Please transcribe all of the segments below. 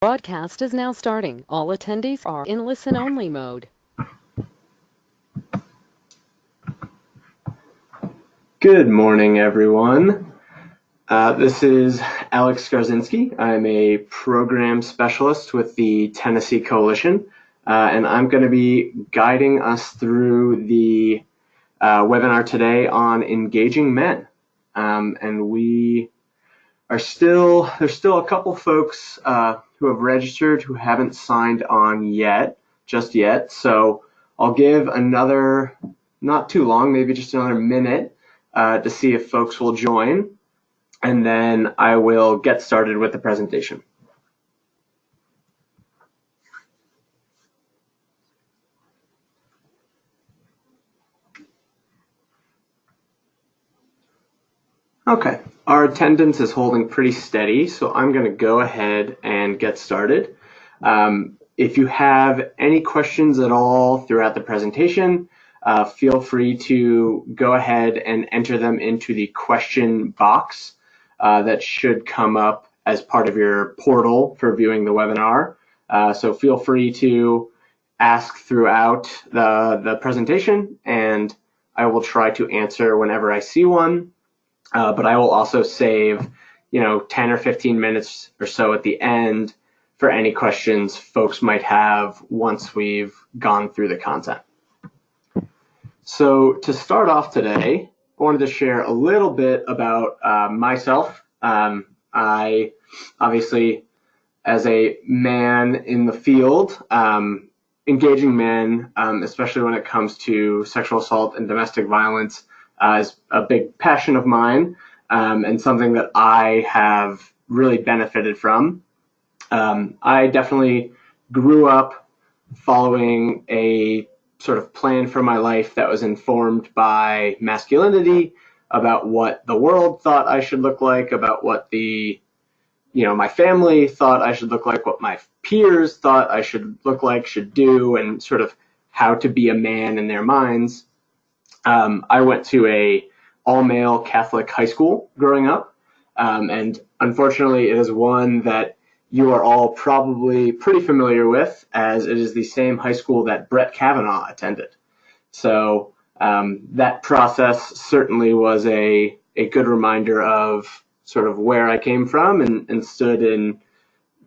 Broadcast is now starting. All attendees are in listen-only mode. Good morning, everyone. This is Alex Skarzinski. I'm a program specialist with the Tennessee Coalition, and I'm going to be guiding us through the webinar today on engaging men. And there's still a couple folks who have registered who haven't signed on just yet. So I'll give another, not too long, maybe just another minute to see if folks will join, and then I will get started with the presentation. Okay, our attendance is holding pretty steady, so I'm going to go ahead and get started. If you have any questions at all throughout the presentation, feel free to go ahead and enter them into the question box that should come up as part of your portal for viewing the webinar. So feel free to ask throughout the presentation, and I will try to answer whenever I see one. But I will also save, 10 or 15 minutes or so at the end for any questions folks might have once we've gone through the content. So to start off today, I wanted to share a little bit about myself. I obviously, as a man in the field, engaging men, especially when it comes to sexual assault and domestic violence, is a big passion of mine, and something that I have really benefited from. I definitely grew up following a sort of plan for my life that was informed by masculinity, about what the world thought I should look like, about what my family thought I should look like, what my peers thought I should look like, should do, and sort of how to be a man in their minds. I went to a all-male Catholic high school growing up, and unfortunately it is one that you are all probably pretty familiar with, as it is the same high school that Brett Kavanaugh attended. So that process certainly was a good reminder of sort of where I came from, and stood in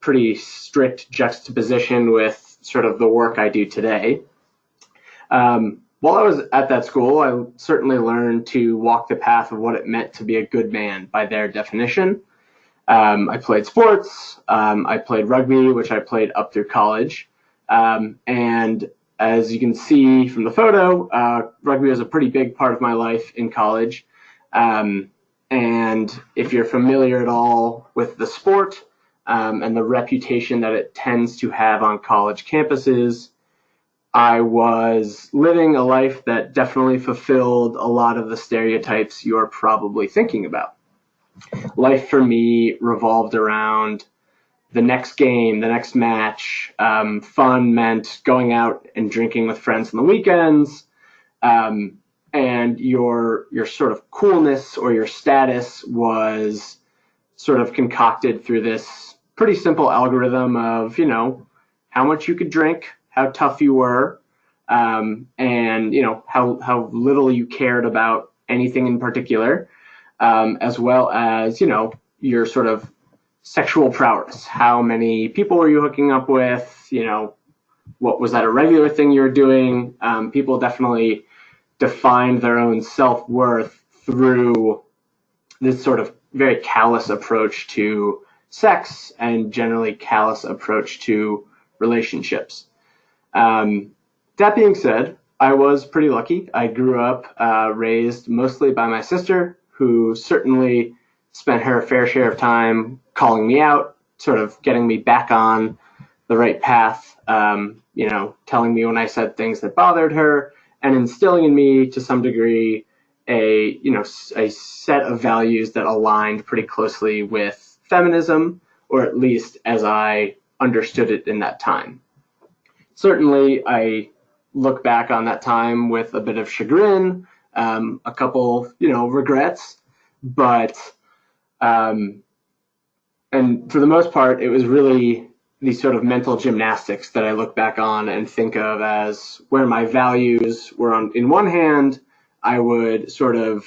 pretty strict juxtaposition with sort of the work I do today. While I was at that school, I certainly learned to walk the path of what it meant to be a good man by their definition. I played sports. I played rugby, which I played up through college. And as you can see from the photo, rugby was a pretty big part of my life in college. And if you're familiar at all with the sport and the reputation that it tends to have on college campuses, I was living a life that definitely fulfilled a lot of the stereotypes you're probably thinking about. Life for me revolved around the next game, the next match. Fun meant going out and drinking with friends on the weekends. And your sort of coolness or your status was sort of concocted through this pretty simple algorithm of, how much you could drink, how tough you were, and how little you cared about anything in particular, as well as your sort of sexual prowess. How many people were you hooking up with? What was that a regular thing you were doing? People definitely defined their own self-worth through this sort of very callous approach to sex, and generally callous approach to relationships. That being said, I was pretty lucky. I grew up raised mostly by my sister, who certainly spent her fair share of time calling me out, sort of getting me back on the right path, telling me when I said things that bothered her, and instilling in me to some degree a set of values that aligned pretty closely with feminism, or at least as I understood it in that time. Certainly, I look back on that time with a bit of chagrin, a couple, regrets, but and for the most part, it was really these sort of mental gymnastics that I look back on and think of as where my values were on. In one hand, I would sort of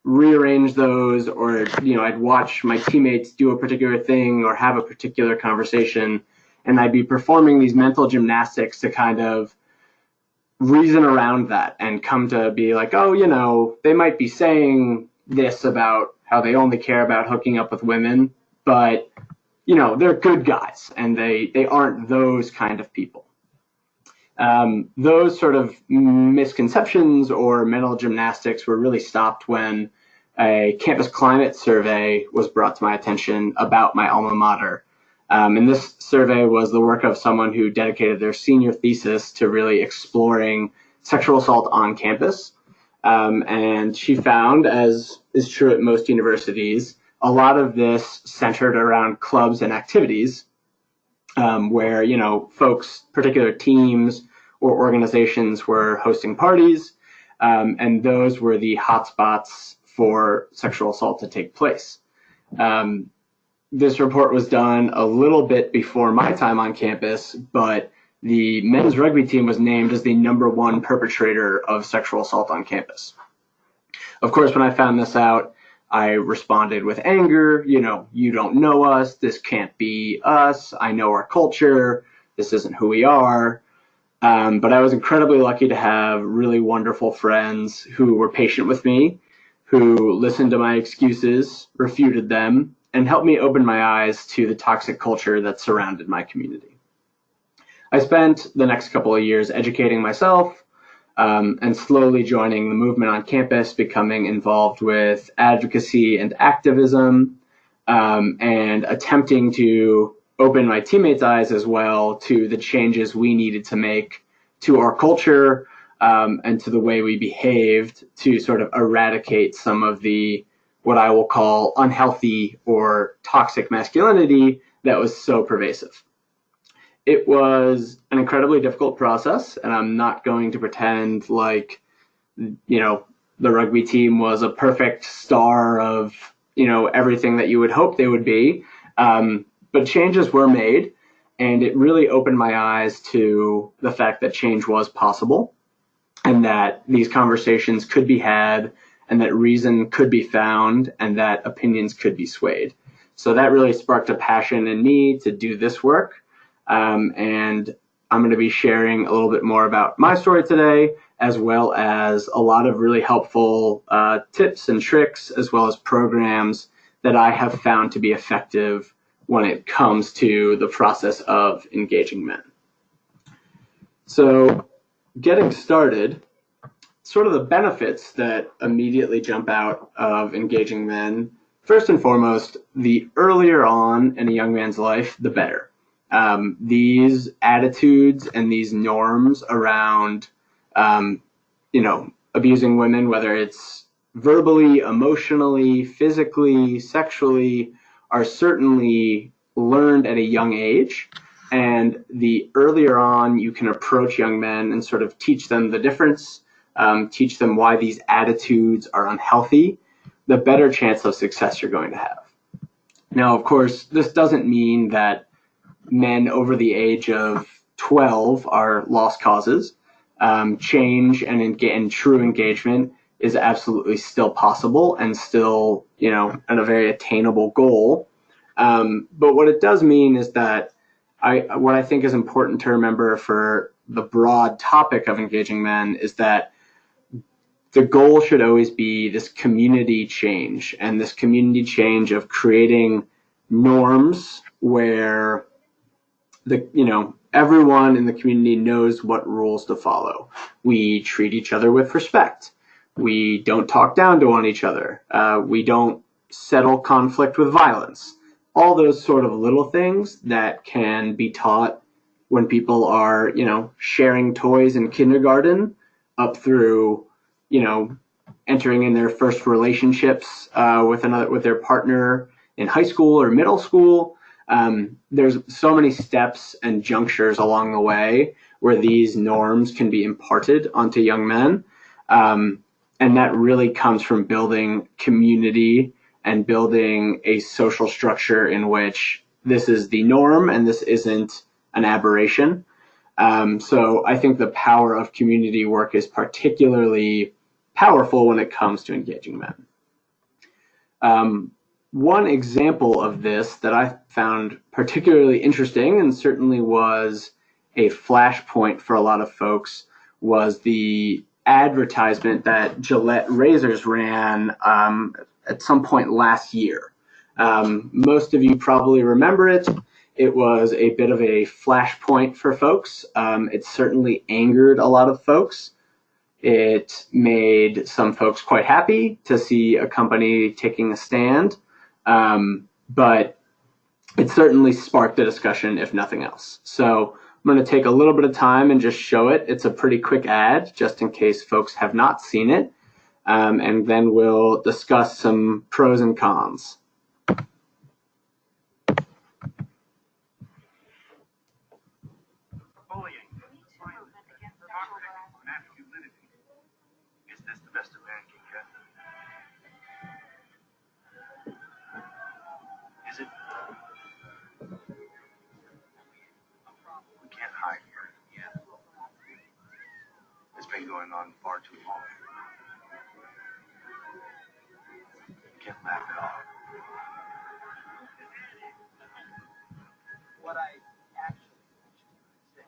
rearrange those, or I'd watch my teammates do a particular thing or have a particular conversation, and I'd be performing these mental gymnastics to kind of reason around that and come to be like, oh, they might be saying this about how they only care about hooking up with women, but they're good guys, and they aren't those kind of people. Those sort of misconceptions or mental gymnastics were really stopped when a campus climate survey was brought to my attention about my alma mater. And this survey was the work of someone who dedicated their senior thesis to really exploring sexual assault on campus. And she found, as is true at most universities, a lot of this centered around clubs and activities where, folks, particular teams or organizations were hosting parties, and those were the hotspots for sexual assault to take place. This report was done a little bit before my time on campus, but the men's rugby team was named as the #1 perpetrator of sexual assault on campus. Of course, when I found this out, I responded with anger. You don't know us. This can't be us. I know our culture. This isn't who we are. But I was incredibly lucky to have really wonderful friends who were patient with me, who listened to my excuses, refuted them, and helped me open my eyes to the toxic culture that surrounded my community. I spent the next couple of years educating myself, and slowly joining the movement on campus, becoming involved with advocacy and activism, and attempting to open my teammates' eyes as well to the changes we needed to make to our culture, and to the way we behaved to sort of eradicate some of the, what I will call, unhealthy or toxic masculinity that was so pervasive. It was an incredibly difficult process, and I'm not going to pretend like, the rugby team was a perfect star of, everything that you would hope they would be. But changes were made, and it really opened my eyes to the fact that change was possible, and that these conversations could be had, and that reason could be found, and that opinions could be swayed. So that really sparked a passion in me to do this work. And I'm going to be sharing a little bit more about my story today, as well as a lot of really helpful tips and tricks, as well as programs that I have found to be effective when it comes to the process of engaging men. So getting started, sort of the benefits that immediately jump out of engaging men. First and foremost, the earlier on in a young man's life, the better. These attitudes and these norms around, abusing women, whether it's verbally, emotionally, physically, sexually, are certainly learned at a young age. And the earlier on you can approach young men and sort of teach them the difference, teach them why these attitudes are unhealthy, the better chance of success you're going to have. Now, of course, this doesn't mean that men over the age of 12 are lost causes. Change and true engagement is absolutely still possible and still, a very attainable goal. But what it does mean is that what I think is important to remember for the broad topic of engaging men is that the goal should always be this community change, and this community change of creating norms where everyone in the community knows what rules to follow. We treat each other with respect. We don't talk down to each other. We don't settle conflict with violence. All those sort of little things that can be taught when people are, sharing toys in kindergarten up through, entering in their first relationships with their partner in high school or middle school. There's so many steps and junctures along the way where these norms can be imparted onto young men. And that really comes from building community and building a social structure in which this is the norm and this isn't an aberration. So I think the power of community work is particularly powerful when it comes to engaging men. One example of this that I found particularly interesting and certainly was a flashpoint for a lot of folks was the advertisement that Gillette razors ran at some point last year. Most of you probably remember it. It was a bit of a flashpoint for folks. It certainly angered a lot of folks. It made some folks quite happy to see a company taking a stand, but it certainly sparked a discussion, if nothing else. So I'm going to take a little bit of time and just show it. It's a pretty quick ad, just in case folks have not seen it, and then we'll discuss some pros and cons. Bullying. Masculinity. Is this the best a man can get? Is it? We can't hide here. Yeah. It's been going on far too long. We can't laugh it off. What I actually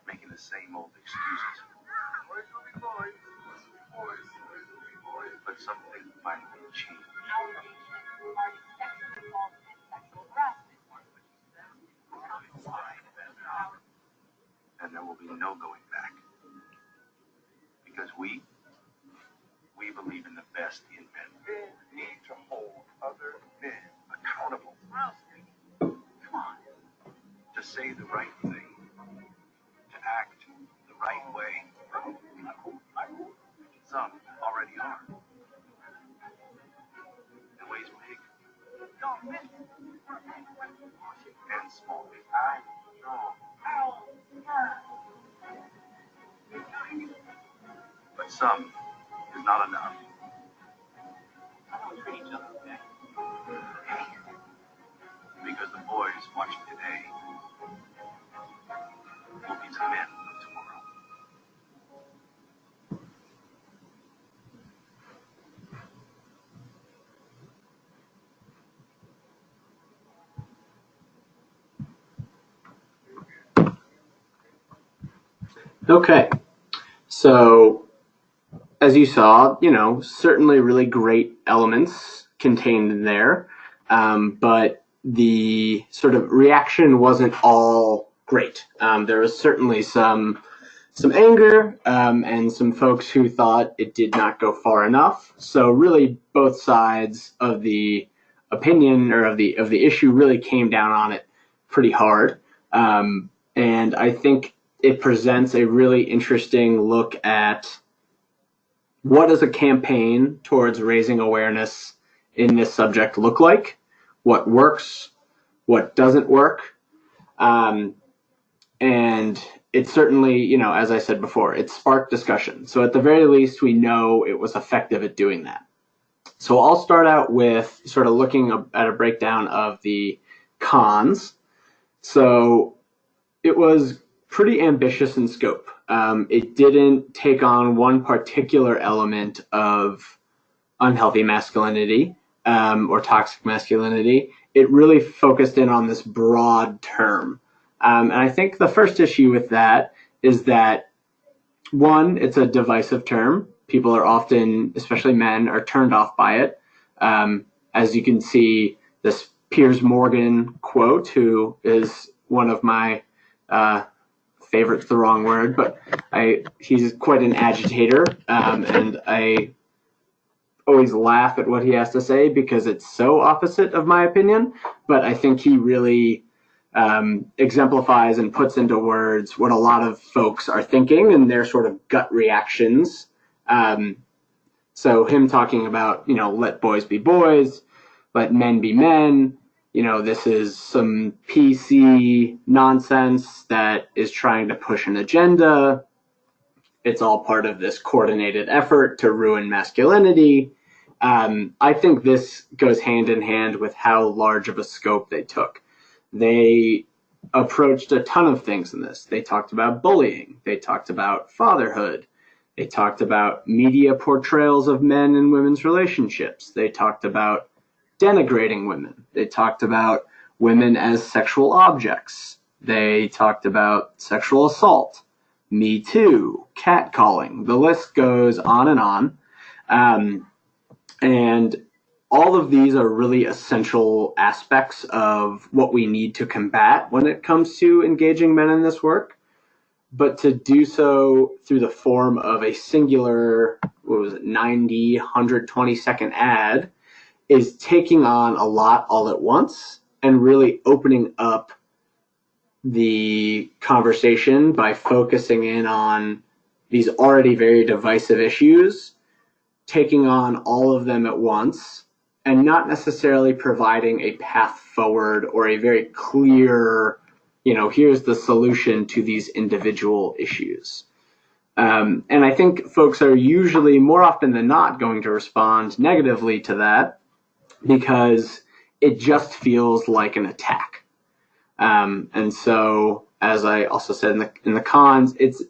making the same old excuses. But something finally changed. And there will be no going back. Because we believe in the best in men. Men need to hold other men accountable. Come on. To say the right thing. To act the right way. Some already are. In ways big and small. I know. But some is not enough. Because the boys watching today will be the men of tomorrow. Okay, so as you saw, certainly really great elements contained in there, but the sort of reaction wasn't all great. There was certainly some anger and some folks who thought it did not go far enough. So really, both sides of the opinion or of the issue really came down on it pretty hard, and I think it presents a really interesting look at what does a campaign towards raising awareness in this subject look like, what works, what doesn't work, and it certainly, as I said before, it sparked discussion. So at the very least, we know it was effective at doing that. So I'll start out with sort of looking at a breakdown of the cons. So it was pretty ambitious in scope. It didn't take on one particular element of unhealthy masculinity or toxic masculinity. It really focused in on this broad term. And I think the first issue with that is that, one, it's a divisive term. People are often, especially men, are turned off by it. As you can see, this Piers Morgan quote, who is one of my favorite's the wrong word, but he's quite an agitator, and I always laugh at what he has to say because it's so opposite of my opinion, but I think he really exemplifies and puts into words what a lot of folks are thinking and their sort of gut reactions. So him talking about, let boys be boys, let men be men, this is some PC nonsense that is trying to push an agenda. It's all part of this coordinated effort to ruin masculinity. I think this goes hand in hand with how large of a scope they took. They approached a ton of things in this. They talked about bullying. They talked about fatherhood. They talked about media portrayals of men and women's relationships. They talked about denigrating women. They talked about women as sexual objects. They talked about sexual assault, Me Too, catcalling. The list goes on and on. And all of these are really essential aspects of what we need to combat when it comes to engaging men in this work. But to do so through the form of a singular, 90, 120-second ad is taking on a lot all at once and really opening up the conversation by focusing in on these already very divisive issues, taking on all of them at once, and not necessarily providing a path forward or a very clear, here's the solution to these individual issues. And I think folks are usually, more often than not, going to respond negatively to that because it just feels like an attack. And so, as I also said in the cons, it's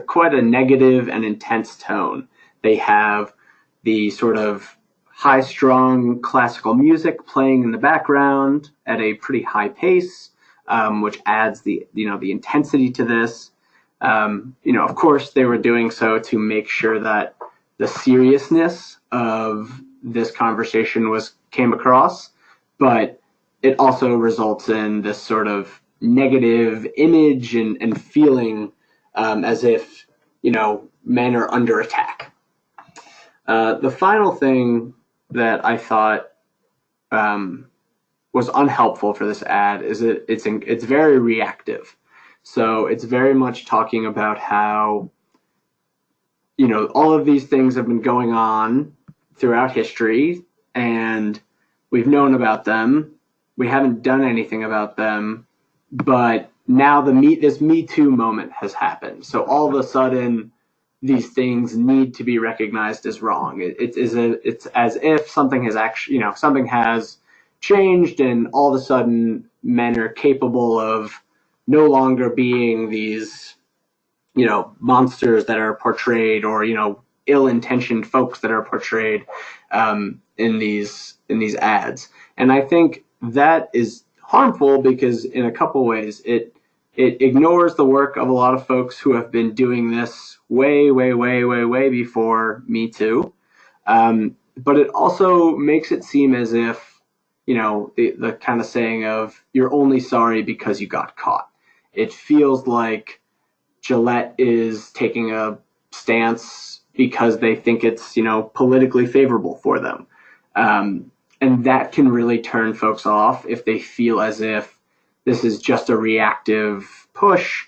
quite a negative and intense tone. They have the sort of high-strung classical music playing in the background at a pretty high pace, which adds the intensity to this. Of course, they were doing so to make sure that the seriousness of this conversation came across, but it also results in this sort of negative image and feeling as if, men are under attack. The final thing that I thought was unhelpful for this ad is it's very reactive. So it's very much talking about how, all of these things have been going on throughout history and we've known about them. We haven't done anything about them, but now this Me Too moment has happened. So all of a sudden, these things need to be recognized as wrong. It's as if something has actually, something has changed, and all of a sudden, men are capable of no longer being these, monsters that are portrayed, or ill-intentioned folks that are portrayed in these ads. And I think that is harmful because in a couple ways it ignores the work of a lot of folks who have been doing this way before Me Too. But it also makes it seem as if, the kind of saying of you're only sorry because you got caught. It feels like Gillette is taking a stance because they think it's, politically favorable for them. And that can really turn folks off if they feel as if this is just a reactive push.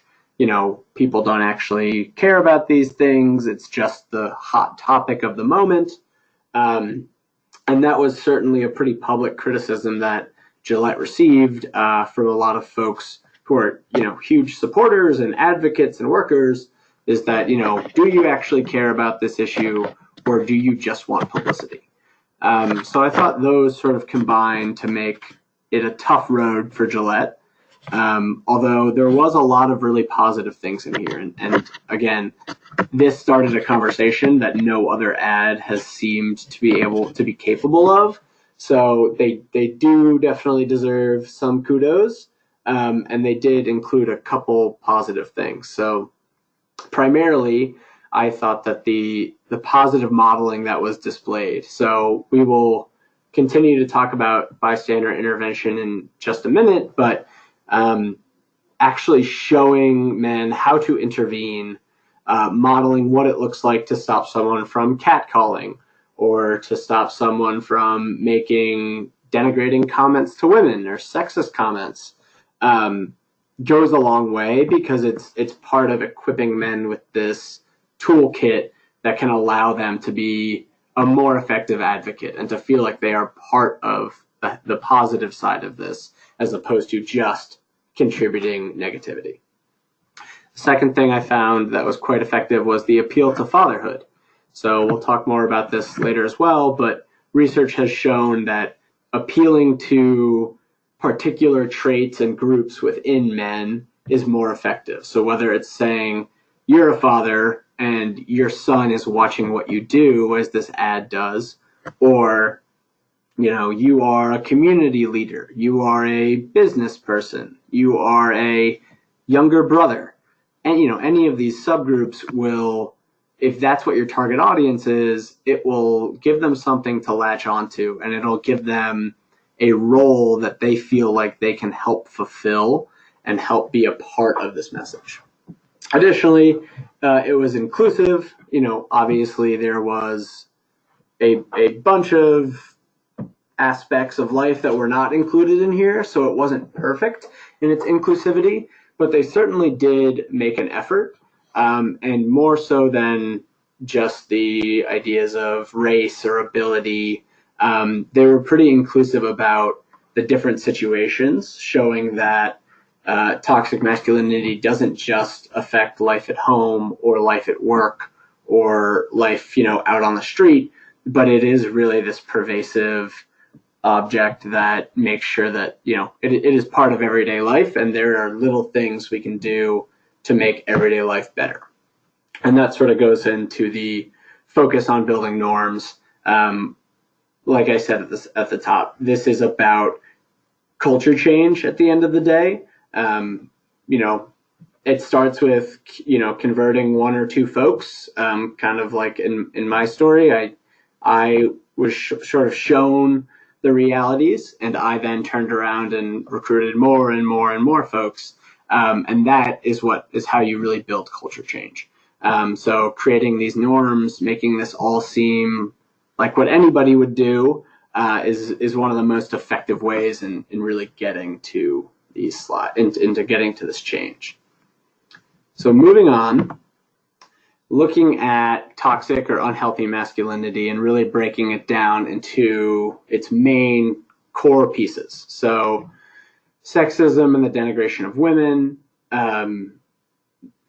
People don't actually care about these things. It's just the hot topic of the moment. And that was certainly a pretty public criticism that Gillette received from a lot of folks who are, huge supporters and advocates and workers, is that, do you actually care about this issue, or do you just want publicity? So I thought those sort of combined to make it a tough road for Gillette. Although there was a lot of really positive things in here. And again, this started a conversation that no other ad has seemed to be able to be capable of. So they do definitely deserve some kudos. And they did include a couple positive things. So primarily, I thought that the positive modeling that was displayed. So we will continue to talk about bystander intervention in just a minute, but actually showing men how to intervene, modeling what it looks like to stop someone from catcalling or to stop someone from making denigrating comments to women or sexist comments, goes a long way because it's part of equipping men with this toolkit that can allow them to be a more effective advocate and to feel like they are part of the positive side of this as opposed to just contributing negativity. The second thing I found that was quite effective was the appeal to fatherhood. So we'll talk more about this later as well, but research has shown that appealing to particular traits and groups within men is more effective. So whether it's saying you're a father and your son is watching what you do, as this ad does, or you are a community leader, you are a business person, you are a younger brother, and any of these subgroups will, if that's what your target audience is, it will give them something to latch onto, and it'll give them a role that they feel like they can help fulfill and help be a part of this message. Additionally, it was inclusive. Obviously there was a bunch of aspects of life that were not included in here, so it wasn't perfect in its inclusivity, but they certainly did make an effort, and more so than just the ideas of race or ability. They were pretty inclusive about the different situations, showing that toxic masculinity doesn't just affect life at home or life at work or life, out on the street, but it is really this pervasive object that makes sure that, it is part of everyday life, and there are little things we can do to make everyday life better. And that sort of goes into the focus on building norms. Like I said at the top, this is about culture change at the end of the day. It starts with, converting one or two folks, kind of like in my story. I was sort of shown the realities, and I then turned around and recruited more and more and more folks. And that is how you really build culture change. So creating these norms, making this all seem like what anybody would do, is one of the most effective ways in really getting to these into getting to this change. So moving on, looking at toxic or unhealthy masculinity and really breaking it down into its main core pieces. So sexism and the denigration of women,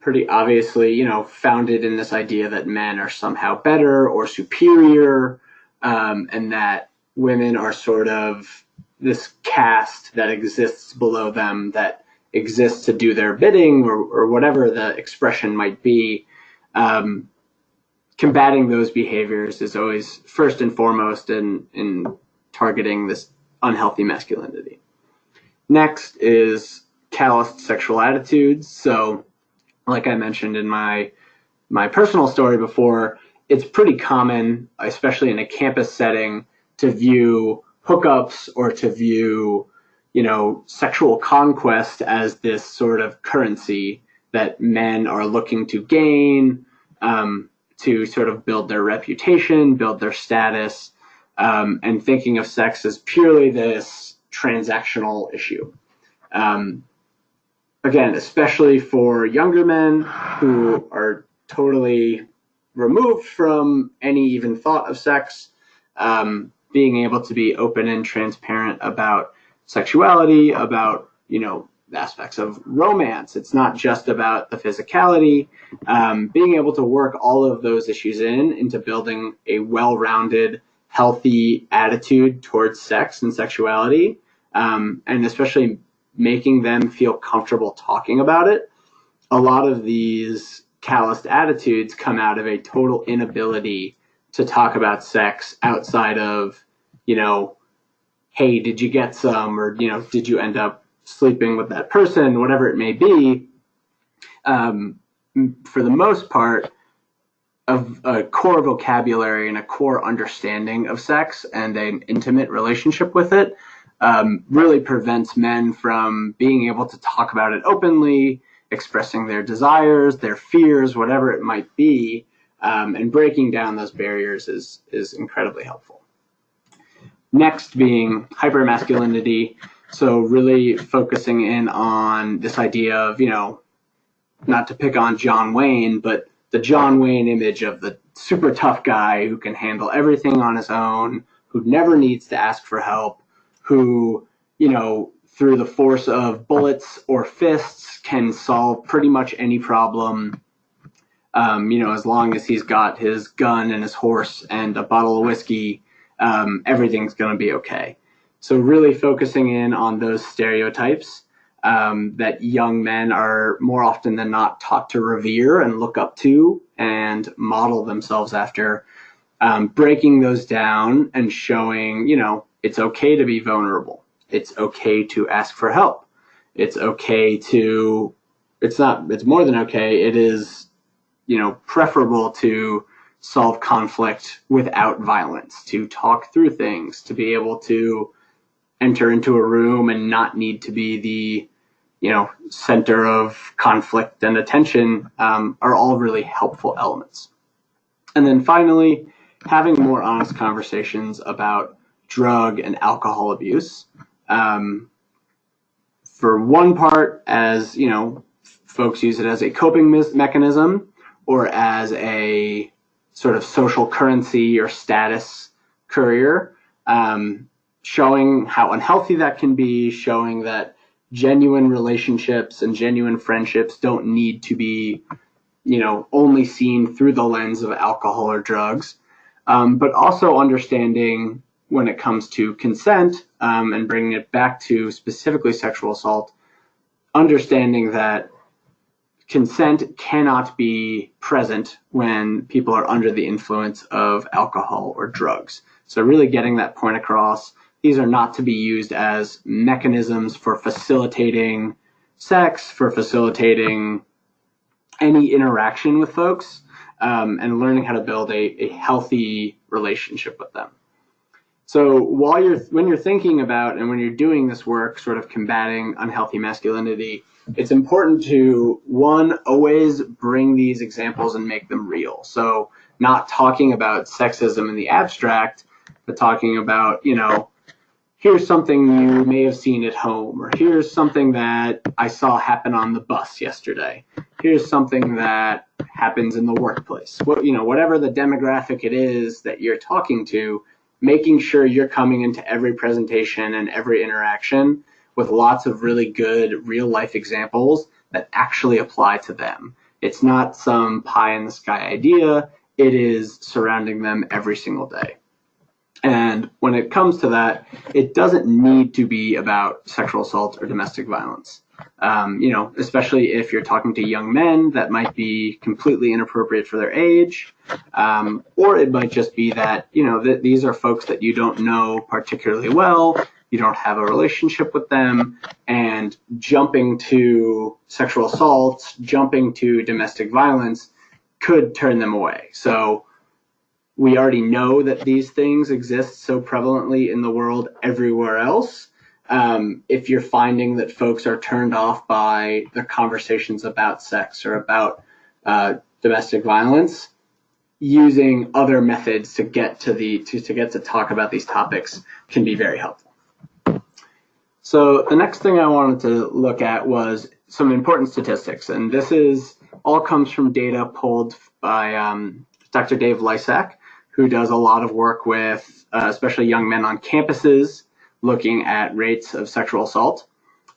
pretty obviously, founded in this idea that men are somehow better or superior, and that women are sort of this caste that exists below them, that exists to do their bidding, or whatever the expression might be. Combating those behaviors is always first and foremost in targeting this unhealthy masculinity. Next is calloused sexual attitudes. So, like I mentioned in my personal story before, it's pretty common, especially in a campus setting, to view hookups or to view, sexual conquest as this sort of currency that men are looking to gain, to sort of build their reputation, build their status, and thinking of sex as purely this transactional issue. Again, especially for younger men who are totally removed from any even thought of sex, being able to be open and transparent about sexuality, about, aspects of romance. It's not just about the physicality. Being able to work all of those issues into building a well-rounded, healthy attitude towards sex and sexuality, and especially making them feel comfortable talking about it. A lot of these calloused attitudes come out of a total inability to talk about sex outside of, hey, did you get some, or, did you end up sleeping with that person, whatever it may be. For the most part, of a core vocabulary and a core understanding of sex and an intimate relationship with it really prevents men from being able to talk about it openly, expressing their desires, their fears, whatever it might be, and breaking down those barriers is incredibly helpful. Next being hypermasculinity, so really focusing in on this idea of, not to pick on John Wayne, but the John Wayne image of the super tough guy who can handle everything on his own, who never needs to ask for help, who, through the force of bullets or fists can solve pretty much any problem, as long as he's got his gun and his horse and a bottle of whiskey, everything's going to be okay. So really focusing in on those stereotypes that young men are more often than not taught to revere and look up to and model themselves after, breaking those down and showing, it's okay to be vulnerable. It's okay to ask for help. It's okay to, it's more than okay. It is, preferable to solve conflict without violence, to talk through things, to be able to enter into a room and not need to be the, center of conflict and attention, are all really helpful elements. And then finally, having more honest conversations about drug and alcohol abuse. For one part, as folks use it as a coping mechanism or as a sort of social currency or status courier, showing how unhealthy that can be, showing that genuine relationships and genuine friendships don't need to be, only seen through the lens of alcohol or drugs, but also understanding when it comes to consent, and bringing it back to specifically sexual assault, understanding that consent cannot be present when people are under the influence of alcohol or drugs. So really getting that point across. These are not to be used as mechanisms for facilitating sex, for facilitating any interaction with folks, and learning how to build a healthy relationship with them. So when you're thinking about and when you're doing this work, sort of combating unhealthy masculinity, it's important to, one, always bring these examples and make them real. So not talking about sexism in the abstract, but talking about, here's something you may have seen at home, or here's something that I saw happen on the bus yesterday. Here's something that happens in the workplace. Whatever the demographic it is that you're talking to, making sure you're coming into every presentation and every interaction with lots of really good real life examples that actually apply to them. It's not some pie in the sky idea. It is surrounding them every single day. And when it comes to that, it doesn't need to be about sexual assault or domestic violence. Especially if you're talking to young men, that might be completely inappropriate for their age. Or it might just be that, that these are folks that you don't know particularly well. You don't have a relationship with them, and jumping to sexual assault, jumping to domestic violence could turn them away. So we already know that these things exist so prevalently in the world everywhere else. If you're finding that folks are turned off by the conversations about sex or about domestic violence, using other methods to get to talk about these topics can be very helpful. So the next thing I wanted to look at was some important statistics, and this all comes from data pulled by Dr. Dave Lysak, who does a lot of work with especially young men on campuses, looking at rates of sexual assault.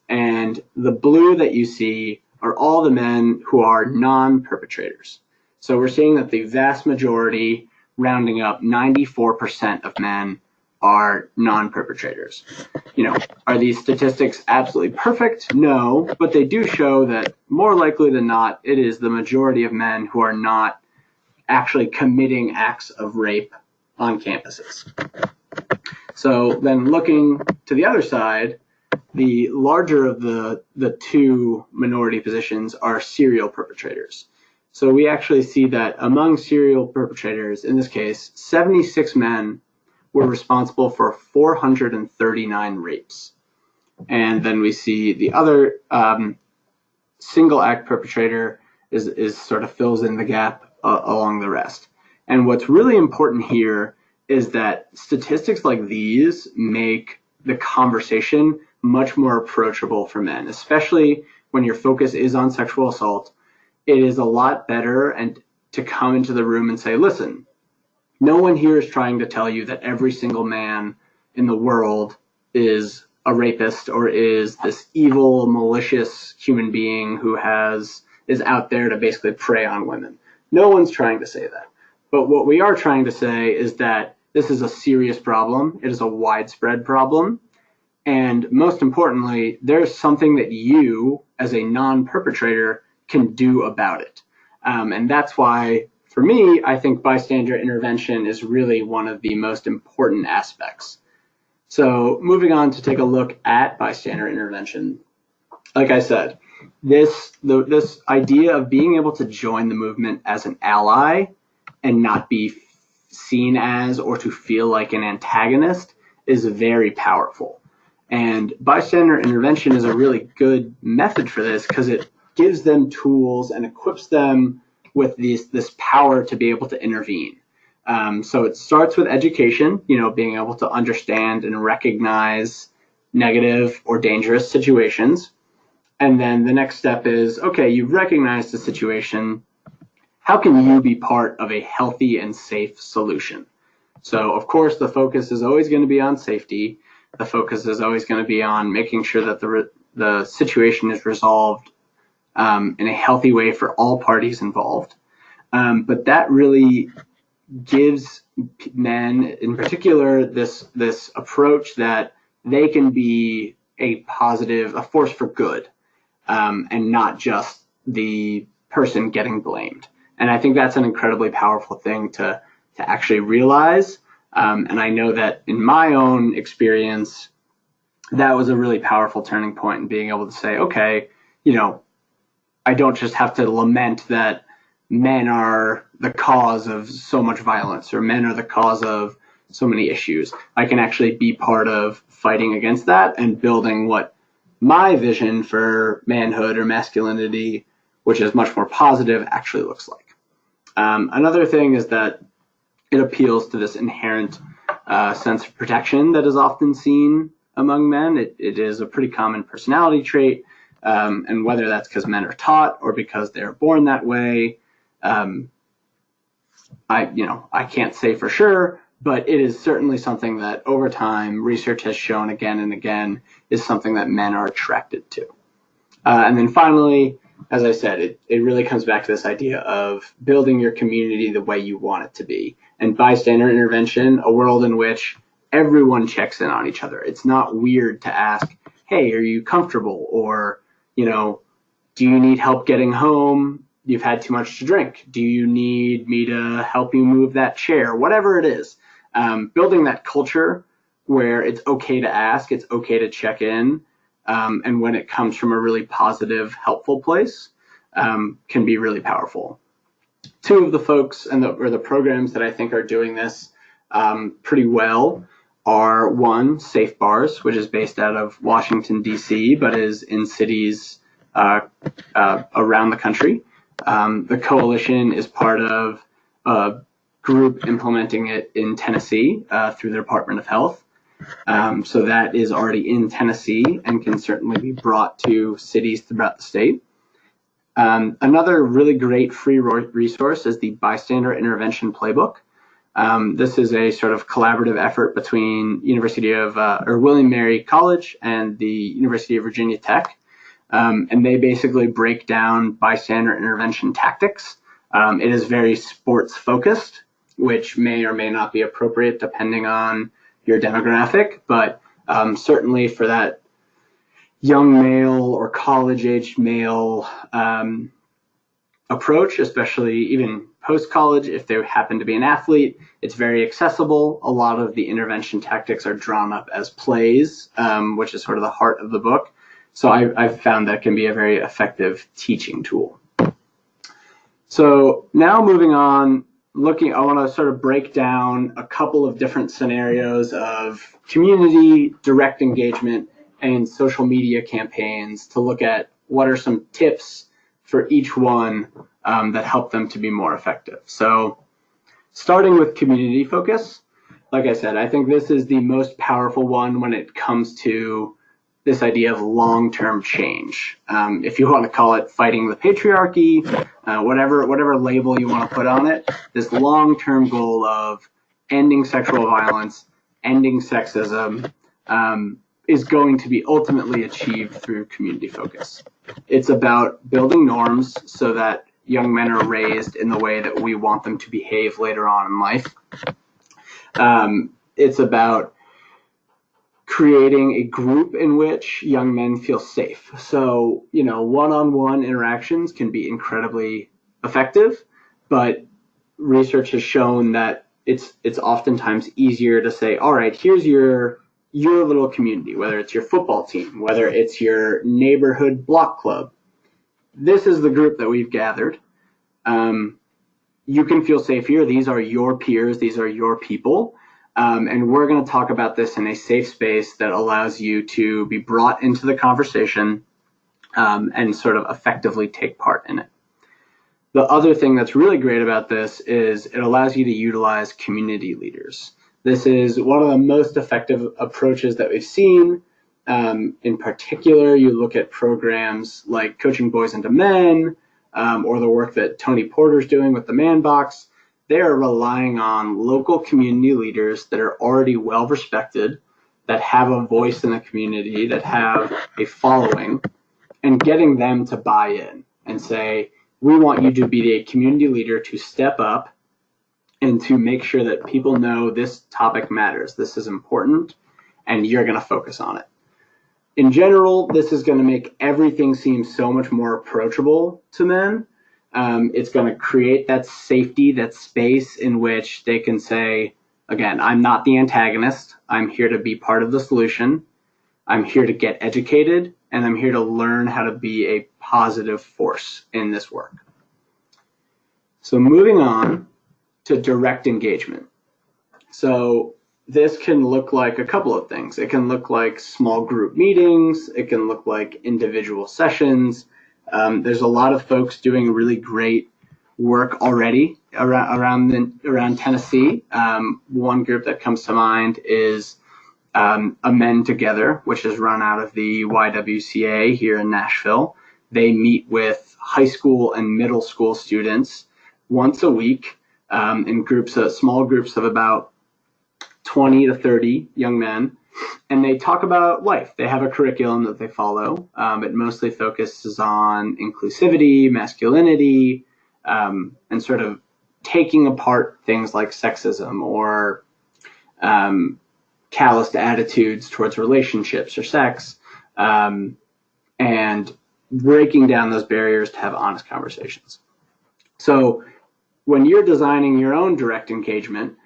And the blue that you see are all the men who are non-perpetrators. So we're seeing that the vast majority, rounding up 94% of men, are non-perpetrators. Are these statistics absolutely perfect? No, but they do show that more likely than not, it is the majority of men who are not actually committing acts of rape on campuses. So then looking to the other side, the larger of the two minority positions are serial perpetrators. So we actually see that among serial perpetrators, in this case, 76 men were responsible for 439 rapes. And then we see the other single act perpetrator is sort of fills in the gap along the rest. And what's really important here is that statistics like these make the conversation much more approachable for men, especially when your focus is on sexual assault. It is a lot better and to come into the room and say, listen, no one here is trying to tell you that every single man in the world is a rapist or is this evil, malicious human being who is out there to basically prey on women. No one's trying to say that. But what we are trying to say is that this is a serious problem. It is a widespread problem. And most importantly, there's something that you, as a non-perpetrator, can do about it. And that's why, for me, I think bystander intervention is really one of the most important aspects. So moving on to take a look at bystander intervention. Like I said, this idea of being able to join the movement as an ally and not be seen as or to feel like an antagonist is very powerful. And bystander intervention is a really good method for this because it gives them tools and equips them with this power to be able to intervene. So it starts with education, being able to understand and recognize negative or dangerous situations. And then the next step is, okay, you've recognized the situation. How can you be part of a healthy and safe solution? So, of course, the focus is always going to be on safety. The focus is always going to be on making sure that the situation is resolved in a healthy way for all parties involved. But that really gives men, in particular, this approach that they can be a force for good, and not just the person getting blamed. And I think that's an incredibly powerful thing to actually realize. And I know that in my own experience, that was a really powerful turning point in being able to say, okay, I don't just have to lament that men are the cause of so much violence or men are the cause of so many issues. I can actually be part of fighting against that and building what my vision for manhood or masculinity, which is much more positive, actually looks like. Another thing is that it appeals to this inherent sense of protection that is often seen among men. It is a pretty common personality trait, and whether that's because men are taught or because they're born that way, I can't say for sure, but it is certainly something that over time research has shown again and again is something that men are attracted to. And then finally, as I said, it really comes back to this idea of building your community the way you want it to be. And bystander intervention, a world in which everyone checks in on each other. It's not weird to ask, hey, are you comfortable? Or, do you need help getting home? You've had too much to drink. Do you need me to help you move that chair? Whatever it is. Building that culture where it's okay to ask, it's okay to check in, and when it comes from a really positive, helpful place, can be really powerful. Two of the folks or the programs that I think are doing this pretty well are, one, Safe Bars, which is based out of Washington, D.C., but is in cities around the country. The coalition is part of a group implementing it in Tennessee through the Department of Health. So that is already in Tennessee and can certainly be brought to cities throughout the state. Another really great free resource is the Bystander Intervention Playbook. This is a sort of collaborative effort between William Mary College and the University of Virginia Tech. And they basically break down bystander intervention tactics. It is very sports focused, which may or may not be appropriate depending on your demographic, but certainly for that young male or college-aged male approach, especially even post-college, if they happen to be an athlete, it's very accessible. A lot of the intervention tactics are drawn up as plays, which is sort of the heart of the book. So I've found that can be a very effective teaching tool. So now moving on, I want to sort of break down a couple of different scenarios of community, direct engagement, and social media campaigns to look at what are some tips for each one that help them to be more effective. So starting with community focus, like I said, I think this is the most powerful one when it comes to this idea of long-term change. If you want to call it fighting the patriarchy, whatever label you want to put on it, this long-term goal of ending sexual violence, ending sexism, is going to be ultimately achieved through community focus. It's about building norms so that young men are raised in the way that we want them to behave later on in life. It's about creating a group in which young men feel safe. So, one-on-one interactions can be incredibly effective, but research has shown that it's oftentimes easier to say, all right, here's your little community, whether it's your football team, whether it's your neighborhood block club. This is the group that we've gathered. You can feel safe here. These are your peers. These are your people. And we're going to talk about this in a safe space that allows you to be brought into the conversation and sort of effectively take part in it. The other thing that's really great about this is it allows you to utilize community leaders. This is one of the most effective approaches that we've seen. In particular, you look at programs like Coaching Boys into Men, or the work that Tony Porter's doing with the Man Box. They are relying on local community leaders that are already well respected, that have a voice in the community, that have a following, and getting them to buy in and say, we want you to be a community leader to step up and to make sure that people know this topic matters, this is important, and you're going to focus on it. In general, this is going to make everything seem so much more approachable to men. It's going to create that safety, that space in which they can say, again, I'm not the antagonist. I'm here to be part of the solution. I'm here to get educated, and I'm here to learn how to be a positive force in this work. So moving on to direct engagement. So this can look like a couple of things. It can look like small group meetings. It can look like individual sessions. There's a lot of folks doing really great work already around Tennessee. One group that comes to mind is Men Together, which is run out of the YWCA here in Nashville. They meet with high school and middle school students once a week in small groups of about 20 to 30 young men, and they talk about life. They have a curriculum that they follow. It mostly focuses on inclusivity, masculinity, and sort of taking apart things like sexism or calloused attitudes towards relationships or sex, and breaking down those barriers to have honest conversations. So when you're designing your own direct engagement,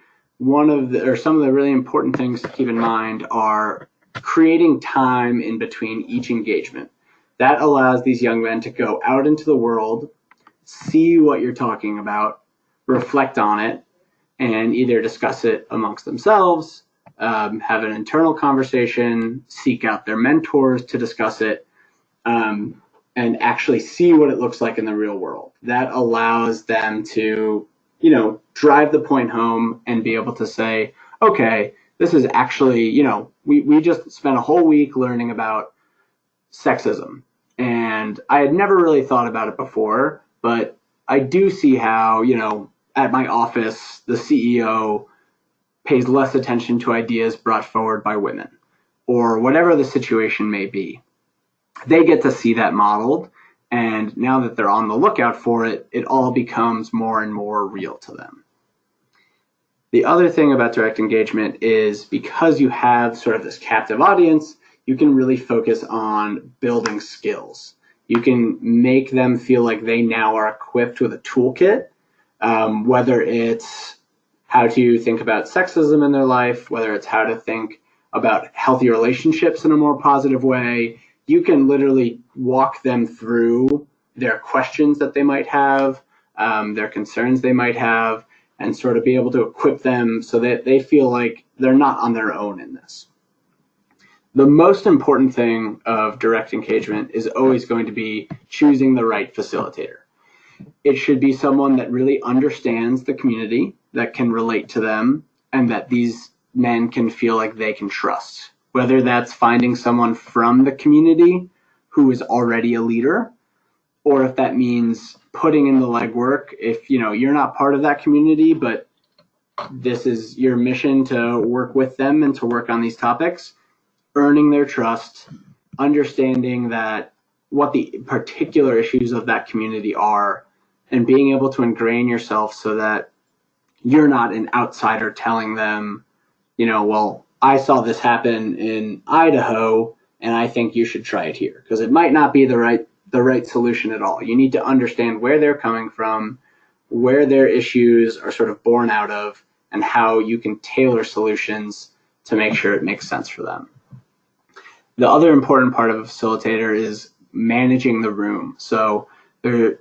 some of the really important things to keep in mind are creating time in between each engagement. That allows these young men to go out into the world, see what you're talking about, reflect on it, and either discuss it amongst themselves, have an internal conversation, seek out their mentors to discuss it, and actually see what it looks like in the real world. That allows them to drive the point home and be able to say, okay, this is actually, we just spent a whole week learning about sexism. And I had never really thought about it before, but I do see how, at my office, the CEO pays less attention to ideas brought forward by women, or whatever the situation may be. They get to see that modeled. And now that they're on the lookout for it, it all becomes more and more real to them. The other thing about direct engagement is because you have sort of this captive audience, you can really focus on building skills. You can make them feel like they now are equipped with a toolkit, whether it's how to think about sexism in their life, whether it's how to think about healthy relationships in a more positive way. You can literally walk them through their questions that they might have, their concerns they might have, and sort of be able to equip them so that they feel like they're not on their own in this. The most important thing of direct engagement is always going to be choosing the right facilitator. It should be someone that really understands the community, that can relate to them, and that these men can feel like they can trust. Whether that's finding someone from the community who is already a leader, or if that means putting in the legwork. If you're not part of that community, but this is your mission to work with them and to work on these topics, earning their trust, understanding that what the particular issues of that community are, and being able to ingrain yourself so that you're not an outsider telling them, well, I saw this happen in Idaho, and I think you should try it here, because it might not be the right solution at all. You need to understand where they're coming from, where their issues are sort of born out of, and how you can tailor solutions to make sure it makes sense for them. The other important part of a facilitator is managing the room. So there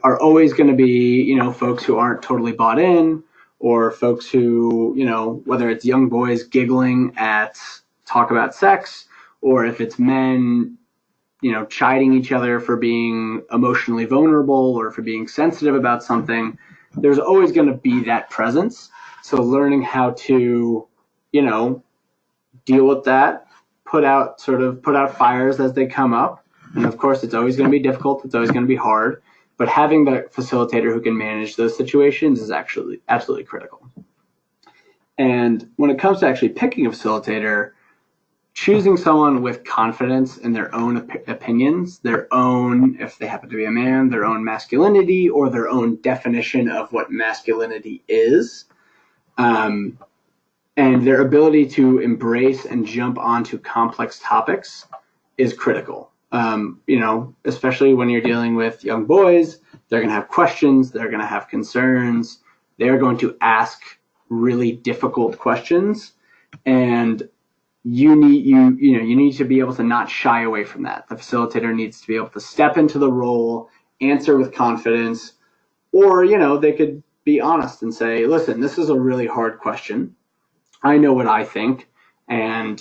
are always going to be, folks who aren't totally bought in, or folks who, whether it's young boys giggling at talk about sex, or if it's men, chiding each other for being emotionally vulnerable or for being sensitive about something, there's always going to be that presence. So learning how to, deal with that, put out fires as they come up. And of course, it's always going to be difficult. It's always going to be hard. But having the facilitator who can manage those situations is actually absolutely critical. And when it comes to actually picking a facilitator, choosing someone with confidence in their own opinions, their own, if they happen to be a man, their own masculinity or their own definition of what masculinity is, and their ability to embrace and jump onto complex topics is critical. Especially when you're dealing with young boys, they're going to have questions, they're going to have concerns, they're going to ask really difficult questions, and you need to be able to not shy away from that. The facilitator needs to be able to step into the role, answer with confidence, or they could be honest and say, listen, this is a really hard question. I know what I think, and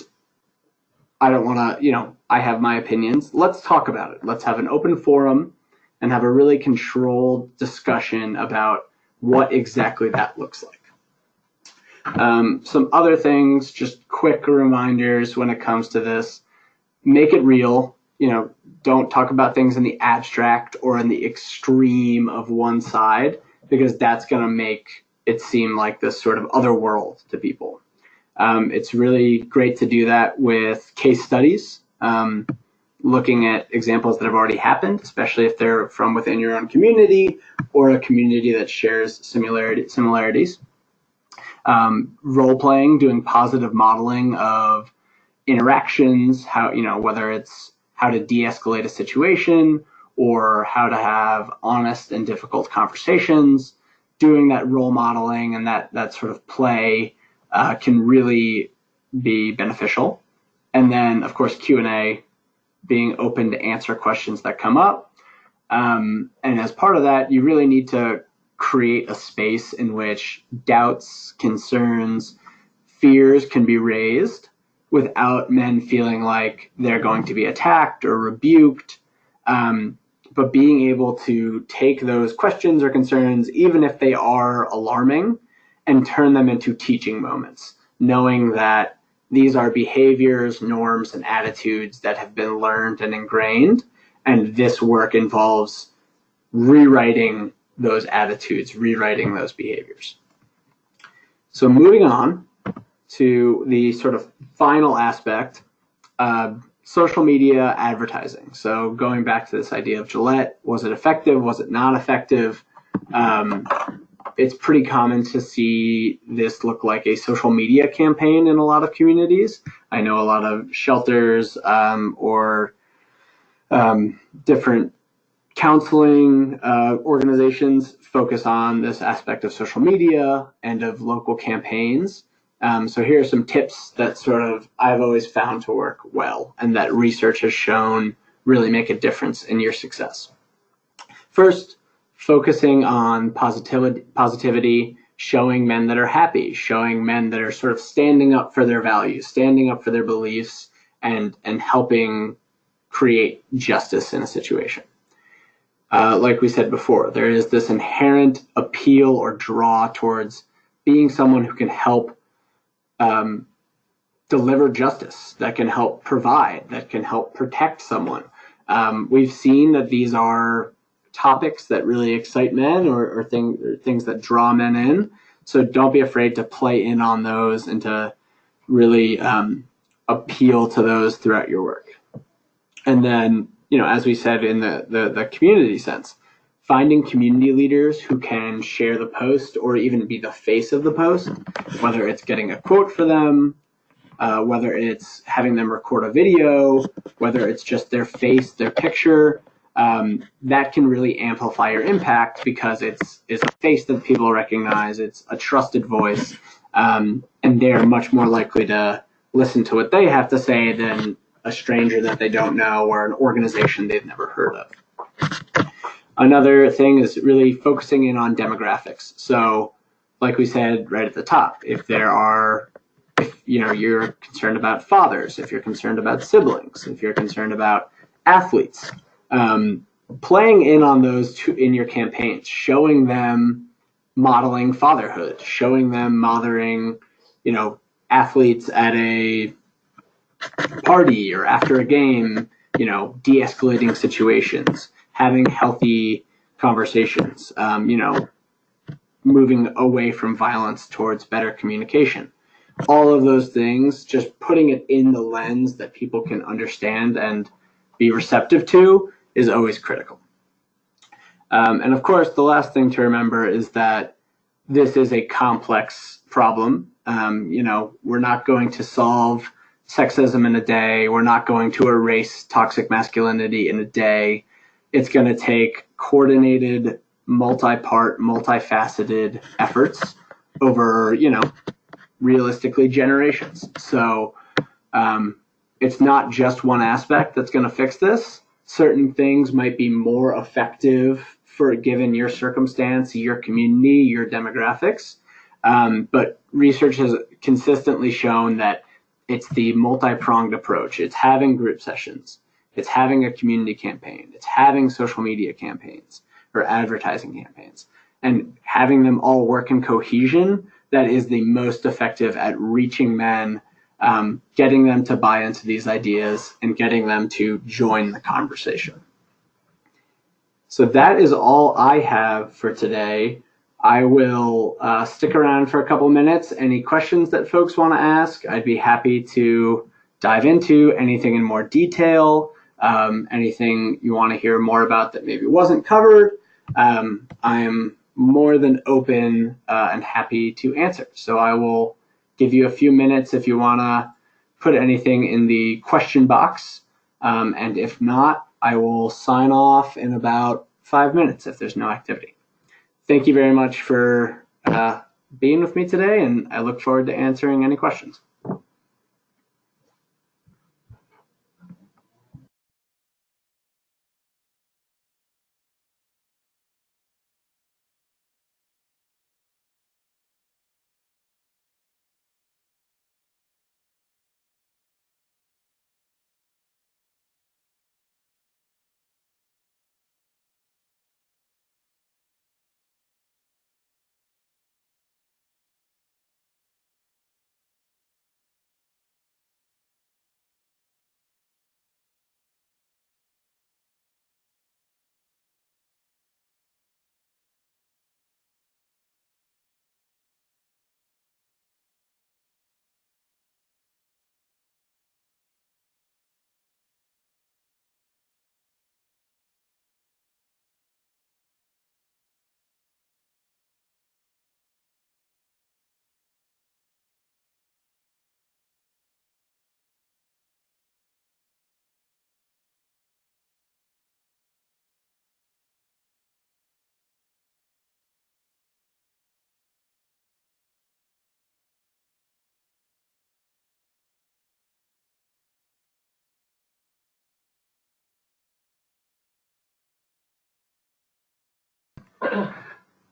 I don't want to, I have my opinions. Let's talk about it. Let's have an open forum and have a really controlled discussion about what exactly that looks like. Some other things, just quick reminders when it comes to this. Make it real. Don't talk about things in the abstract or in the extreme of one side, because that's going to make it seem like this sort of other world to people. It's really great to do that with case studies, looking at examples that have already happened, especially if they're from within your own community or a community that shares similarities. Role playing, doing positive modeling of interactions, whether it's how to de-escalate a situation or how to have honest and difficult conversations, doing that role modeling and that sort of play can really be beneficial. And then, of course, Q&A, being open to answer questions that come up. And as part of that, you really need to create a space in which doubts, concerns, fears can be raised without men feeling like they're going to be attacked or rebuked. But being able to take those questions or concerns, even if they are alarming, and turn them into teaching moments, knowing that these are behaviors, norms, and attitudes that have been learned and ingrained, and this work involves rewriting those attitudes, rewriting those behaviors. So moving on to the sort of final aspect, social media advertising. So going back to this idea of Gillette, was it effective? Was it not effective? It's pretty common to see this look like a social media campaign in a lot of communities. I know a lot of shelters or different counseling organizations focus on this aspect of social media and of local campaigns. So here are some tips that sort of I've always found to work well and that research has shown really make a difference in your success. First, focusing on positivity, showing men that are happy, showing men that are sort of standing up for their values, standing up for their beliefs, and helping create justice in a situation. Like we said before, there is this inherent appeal or draw towards being someone who can help deliver justice, that can help provide, that can help protect someone. We've seen that these are topics that really excite men or things that draw men in. So don't be afraid to play in on those and to really appeal to those throughout your work. And then, as we said in the community sense, finding community leaders who can share the post or even be the face of the post, whether it's getting a quote for them, whether it's having them record a video, whether it's just their face, their picture, that can really amplify your impact because it's a face that people recognize, it's a trusted voice, and they're much more likely to listen to what they have to say than a stranger that they don't know or an organization they've never heard of. Another thing is really focusing in on demographics. So, like we said right at the top, if you're concerned about fathers, if you're concerned about siblings, if you're concerned about athletes, playing in on those in your campaigns, showing them modeling fatherhood, showing them mothering, athletes at a party or after a game, de-escalating situations, having healthy conversations, moving away from violence towards better communication. All of those things, just putting it in the lens that people can understand and be receptive to is always critical. And of course, the last thing to remember is that this is a complex problem. We're not going to solve sexism in a day. We're not going to erase toxic masculinity in a day. It's going to take coordinated, multi-part, multifaceted efforts over, realistically generations. So it's not just one aspect that's going to fix this. Certain things might be more effective for given your circumstance, your community, your demographics. But research has consistently shown that it's the multi-pronged approach. It's having group sessions. It's having a community campaign. It's having social media campaigns or advertising campaigns, and having them all work in cohesion. That is the most effective at reaching men, getting them to buy into these ideas and getting them to join the conversation. So that is all I have for today. I will stick around for a couple minutes. Any questions that folks want to ask, I'd be happy to dive into anything in more detail, anything you want to hear more about that maybe wasn't covered. I am more than open and happy to answer. So I will give you a few minutes if you want to put anything in the question box. And if not, I will sign off in about 5 minutes if there's no activity. Thank you very much for being with me today, and I look forward to answering any questions.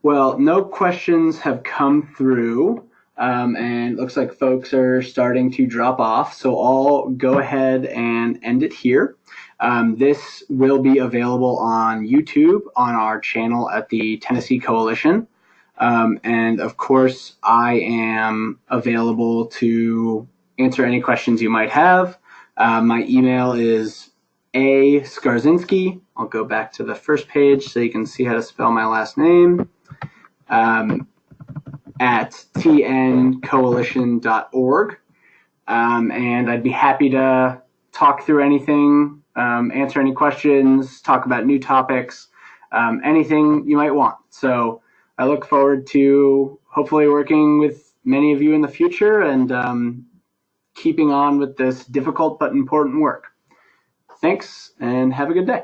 Well, no questions have come through, and it looks like folks are starting to drop off. So I'll go ahead and end it here. This will be available on YouTube on our channel at the Tennessee Coalition. And of course, I am available to answer any questions you might have. My email is a.skarzinski. I'll go back to the first page so you can see how to spell my last name. At tncoalition.org. And I'd be happy to talk through anything, answer any questions, talk about new topics, anything you might want. So I look forward to hopefully working with many of you in the future and keeping on with this difficult but important work. Thanks, and have a good day.